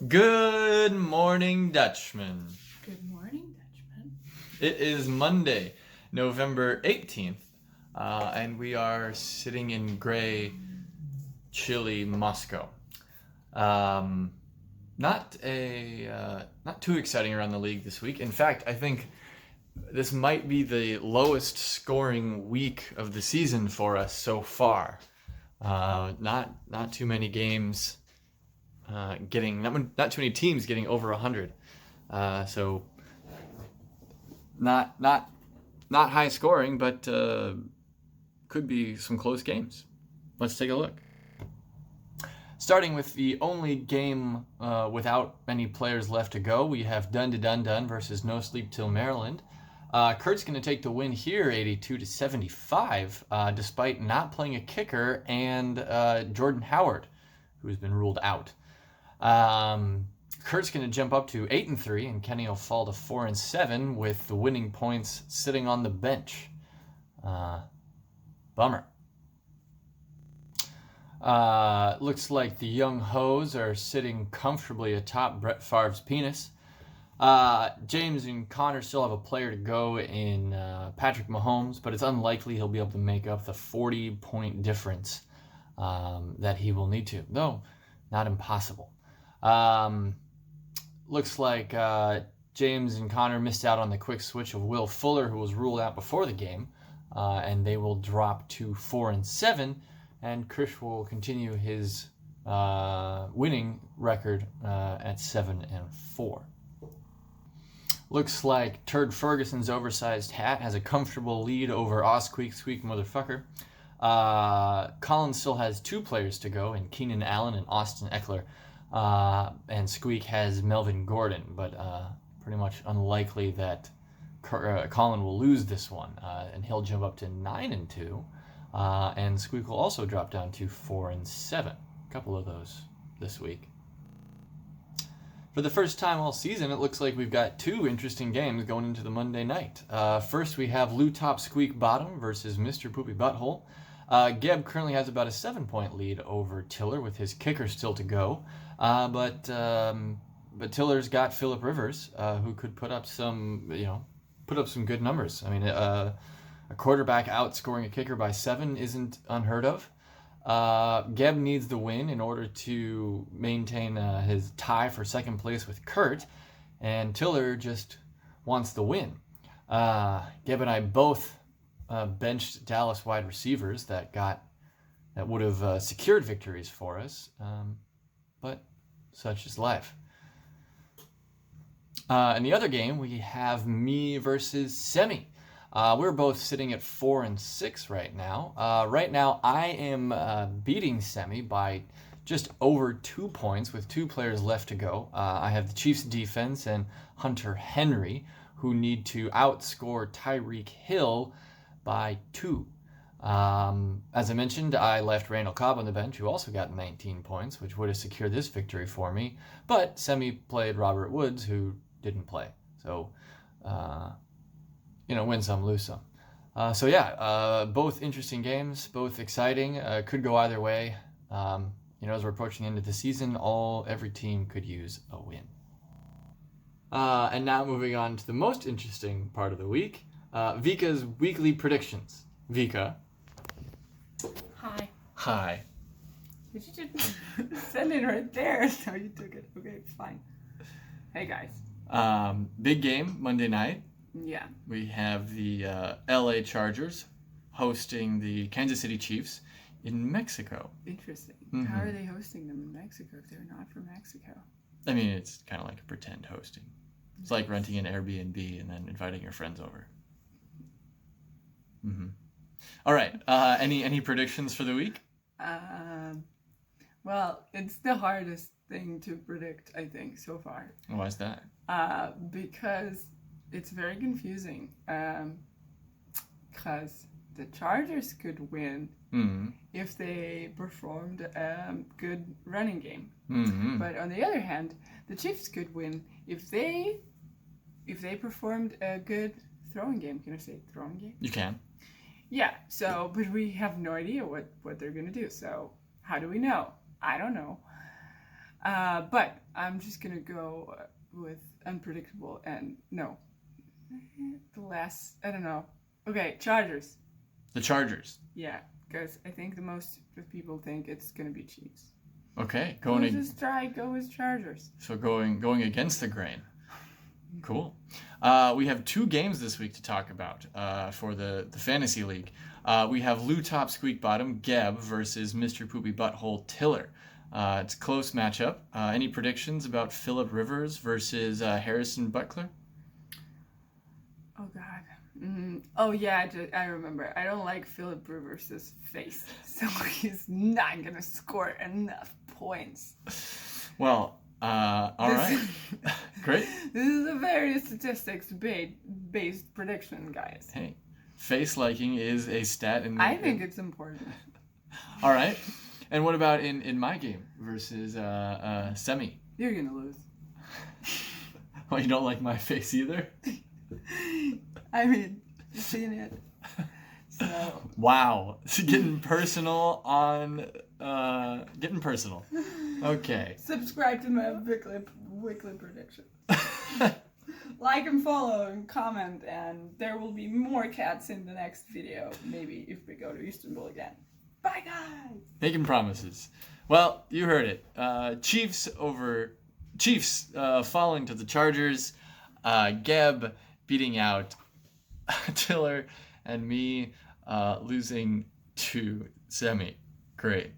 Good morning, Dutchmen. Good morning, Dutchman. It is Monday, November 18th, and we are sitting in gray, chilly Moscow. Not too exciting around the league this week. In fact, I think this might be the lowest scoring week of the season for us so far. Not too many games. Not too many teams getting over 100, so not high scoring, but could be some close games. Let's take a look. Starting with the only game without many players left to go, we have Dun versus No Sleep Till Maryland. Kurt's going to take the win here, 82-75, despite not playing a kicker and Jordan Howard, who's been ruled out. Kurt's going to jump up to 8-3, and Kenny will fall to 4-7 with the winning points sitting on the bench. Bummer. Looks like the young hoes are sitting comfortably atop Brett Favre's penis. James and Connor still have a player to go in Patrick Mahomes, but it's unlikely he'll be able to make up the 40-point difference that he will need to, though not impossible. Looks like James and Connor missed out on the quick switch of Will Fuller, who was ruled out before the game, and they will drop to 4-7, and Krish will continue his winning record at 7-4. Looks like Turd Ferguson's oversized hat has a comfortable lead over Squeak motherfucker. Collins still has two players to go in Keenan Allen and Austin Eckler. And Squeak has Melvin Gordon, but pretty much unlikely that Colin will lose this one, and he'll jump up to 9-2, and Squeak will also drop down to 4-7. A couple of those this week. For the first time all season, it looks like we've got two interesting games going into the Monday night. First, we have Lou Top Squeak Bottom versus Mr. Poopy Butthole. Geb currently has about a 7-point lead over Tiller with his kicker still to go. But Tiller's got Phillip Rivers, who could put up some good numbers. I mean, a quarterback outscoring a kicker by 7 isn't unheard of. Geb needs the win in order to maintain his tie for second place with Kurt, and Tiller just wants the win. Geb and I both benched Dallas wide receivers that would have secured victories for us. But such is life. In the other game, we have me versus Semi. We're both sitting at 4-6 right now. Right now, I am beating Semi by just over 2 points with 2 players left to go. I have the Chiefs defense and Hunter Henry, who need to outscore Tyreek Hill by 2. As I mentioned, I left Randall Cobb on the bench, who also got 19 points, which would have secured this victory for me. But Semi played Robert Woods, who didn't play. So, win some, lose some. Both interesting games, both exciting. Could go either way. As we're approaching the end of the season, every team could use a win. And now moving on to the most interesting part of the week, Vika's weekly predictions. Vika. Hi. Did you just send it right there? So you took it. Okay, fine. Hey, guys. Big game Monday night. Yeah. We have the LA Chargers hosting the Kansas City Chiefs in Mexico. Interesting. Mm-hmm. How are they hosting them in Mexico if they're not from Mexico? I mean, it's kind of like a pretend hosting. It's like renting an Airbnb and then inviting your friends over. Mm-hmm. All right. Any predictions for the week? Well, it's the hardest thing to predict, I think, so far. Why is that? Because it's very confusing. Because the Chargers could win if they performed a good running game. Mm-hmm. But on the other hand, the Chiefs could win if they performed a good throwing game. Can I say throwing game? You can. Yeah, so, but we have no idea what they're going to do. So how do we know? I don't know. But I'm just gonna go with unpredictable and no. The last, I don't know. Okay, Chargers. The Chargers. Yeah, because I think the most of people think it's gonna be Chiefs. Okay, Go with Chargers. So going against the grain. Cool. We have 2 games this week to talk about for the fantasy league. We have Lou Top Squeak Bottom Geb versus Mr. Poopy Butthole Tiller. It's a close matchup. Any predictions about Phillip Rivers versus Harrison Butler? Oh God. Oh yeah, I remember. I don't like Phillip Rivers' face, so he's not gonna score enough points. Well, all right, great. This is a very statistics-based prediction, guys. Hey, face liking is a stat in. I think it's important. All right, and what about in my game versus Semi? You're gonna lose. Well, you don't like my face either. I mean, you've seen it. So. Wow, it's getting personal on getting personal. Okay. Subscribe to my weekly prediction. Like and follow and comment, and there will be more cats in the next video. Maybe if we go to Istanbul again. Bye, guys. Making promises. Well, you heard it. Chiefs falling to the Chargers. Geb beating out Tiller, and me losing to Semi. Great.